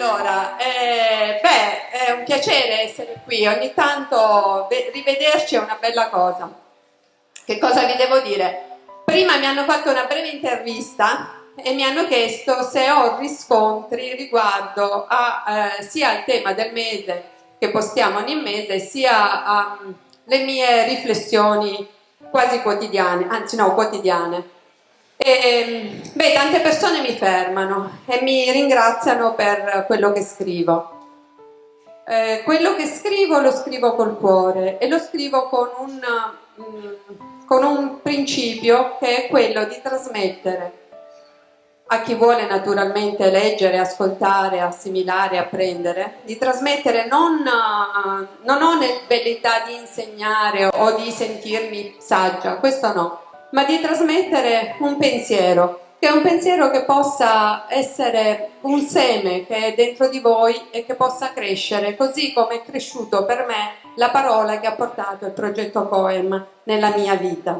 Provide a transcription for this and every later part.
Allora, è un piacere essere qui, ogni tanto rivederci è una bella cosa. Che cosa vi devo dire? Prima mi hanno fatto una breve intervista e mi hanno chiesto se ho riscontri riguardo sia al tema del mese che postiamo ogni mese, sia alle mie riflessioni quasi quotidiane, anzi no, quotidiane. Tante persone mi fermano e mi ringraziano per quello che scrivo. Quello che scrivo lo scrivo col cuore e lo scrivo con un principio che è quello di trasmettere a chi vuole naturalmente leggere, ascoltare, assimilare, apprendere, di trasmettere non ho velleità di insegnare o di sentirmi saggia, questo no, ma di trasmettere un pensiero, che è un pensiero che possa essere un seme che è dentro di voi e che possa crescere, così come è cresciuto per me la parola che ha portato il progetto Poem nella mia vita.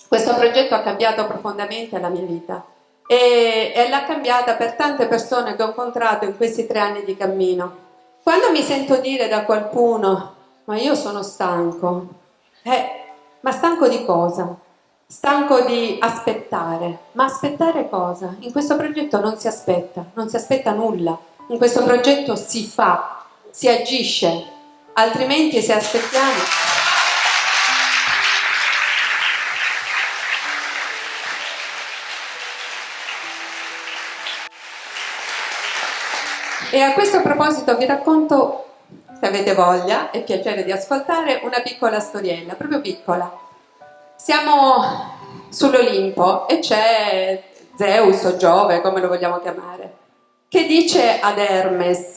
Questo progetto ha cambiato profondamente la mia vita e l'ha cambiata per tante persone che ho incontrato in questi 3 anni di cammino. Quando mi sento dire da qualcuno ma io sono stanco, ma stanco di cosa? Stanco di aspettare, ma aspettare cosa? In questo progetto non si aspetta nulla, in questo progetto si fa, si agisce, altrimenti se aspettiamo... E a questo proposito vi racconto, se avete voglia e piacere di ascoltare, una piccola storiella, proprio piccola. Siamo sull'Olimpo e c'è Zeus o Giove, come lo vogliamo chiamare, che dice ad Hermes,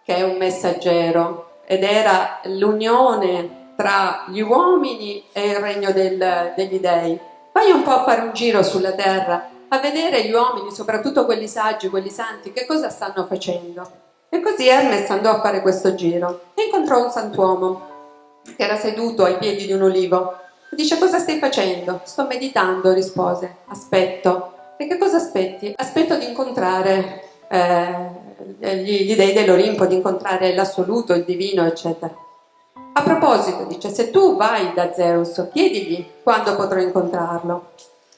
che è un messaggero, ed era l'unione tra gli uomini e il regno degli dei. Vai un po' a fare un giro sulla terra, a vedere gli uomini, soprattutto quelli saggi, quelli santi, che cosa stanno facendo. E così Hermes andò a fare questo giro e incontrò un santuomo che era seduto ai piedi di un olivo. Dice: cosa stai facendo? Sto meditando, rispose. Aspetto. E che cosa aspetti? Aspetto di incontrare gli dei dell'Olimpo, di incontrare l'assoluto, il divino, eccetera. A proposito, dice, se tu vai da Zeus, chiedigli quando potrò incontrarlo.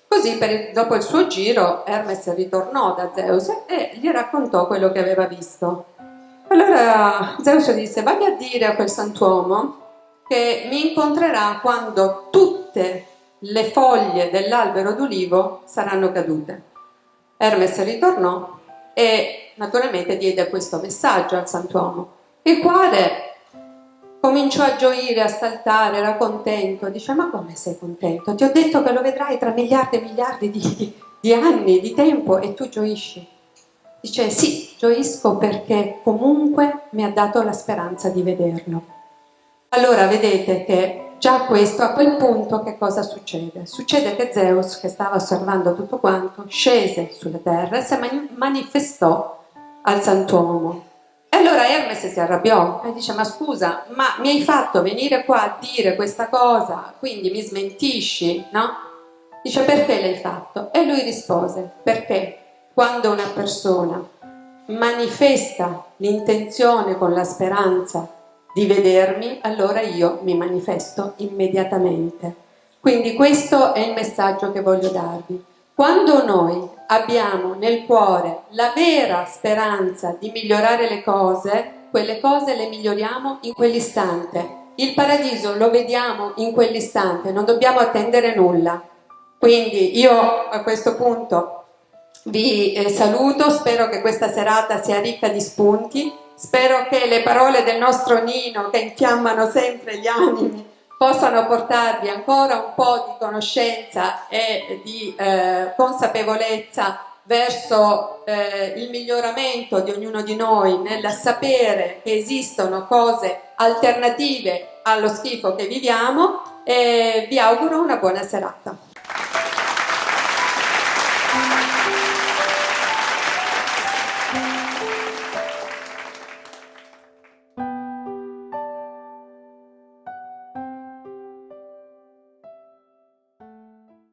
Così dopo il suo giro Hermes ritornò da Zeus e gli raccontò quello che aveva visto. Allora Zeus disse: vai a dire a quel santuomo che mi incontrerà quando tutte le foglie dell'albero d'ulivo saranno cadute. Hermes ritornò e naturalmente diede questo messaggio al santuomo, il quale cominciò a gioire, a saltare, era contento. Dice: ma come sei contento? Ti ho detto che lo vedrai tra miliardi e miliardi di anni, di tempo, e tu gioisci. Dice: sì, gioisco perché comunque mi ha dato la speranza di vederlo. Allora vedete che già questo, a quel punto, che cosa succede? Succede che Zeus, che stava osservando tutto quanto, scese sulla terra e si manifestò al santuomo. E allora Hermes si arrabbiò e dice: ma scusa, ma mi hai fatto venire qua a dire questa cosa, quindi mi smentisci, no? Dice: perché l'hai fatto? E lui rispose: perché quando una persona manifesta l'intenzione con la speranza di vedermi, allora io mi manifesto immediatamente. Quindi questo è il messaggio che voglio darvi. Quando noi abbiamo nel cuore la vera speranza di migliorare le cose, quelle cose le miglioriamo in quell'istante. Il paradiso lo vediamo in quell'istante, non dobbiamo attendere nulla. Quindi io a questo punto vi saluto, spero che questa serata sia ricca di spunti, spero che le parole del nostro Nino, che infiammano sempre gli animi, possano portarvi ancora un po' di conoscenza e di consapevolezza verso il miglioramento di ognuno di noi nel sapere che esistono cose alternative allo schifo che viviamo, e vi auguro una buona serata.